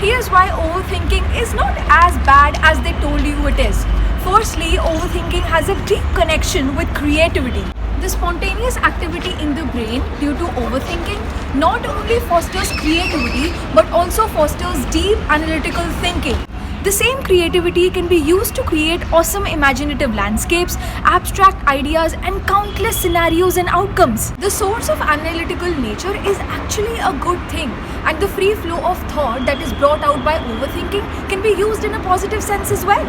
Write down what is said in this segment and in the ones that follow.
Here's why overthinking is not as bad as they told you it is. Firstly, overthinking has a deep connection with creativity. The spontaneous activity in the brain due to overthinking not only fosters creativity but also fosters deep analytical thinking. The same creativity can be used to create awesome imaginative landscapes, abstract ideas, and countless scenarios and outcomes. The source of analytical nature is actually a good thing, and the free flow of thought that is brought out by overthinking can be used in a positive sense as well.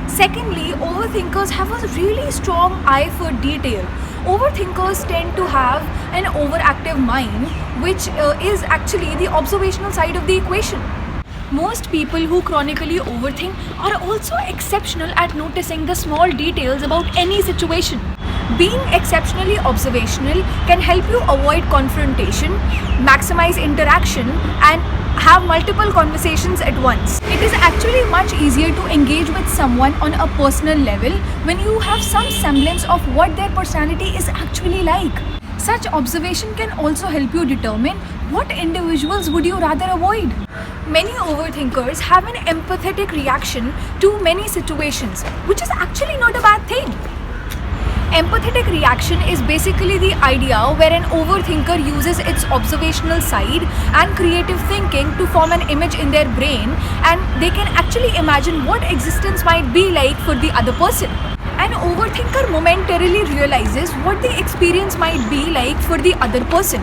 Secondly, overthinkers have a really strong eye for detail. Overthinkers tend to have an overactive mind, which is actually the observational side of the equation. Most people who chronically overthink are also exceptional at noticing the small details about any situation. Being exceptionally observational can help you avoid confrontation, maximize interaction, and have multiple conversations at once. It is actually much easier to engage with someone on a personal level when you have some semblance of what their personality is actually like. Such observation can also help you determine what individuals would you rather avoid. Many overthinkers have an empathetic reaction to many situations, which is actually not a bad thing. Empathetic reaction is basically the idea where an overthinker uses its observational side and creative thinking to form an image in their brain, and they can actually imagine what existence might be like for the other person. An overthinker momentarily realizes what the experience might be like for the other person.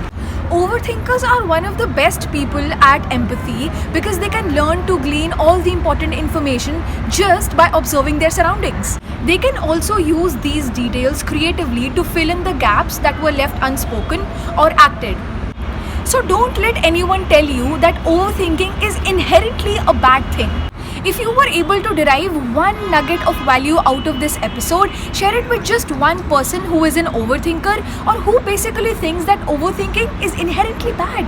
Overthinkers are one of the best people at empathy because they can learn to glean all the important information just by observing their surroundings. They can also use these details creatively to fill in the gaps that were left unspoken or acted. So don't let anyone tell you that overthinking is inherently a bad thing. If you were able to derive one nugget of value out of this episode, share it with just one person who is an overthinker or who basically thinks that overthinking is inherently bad.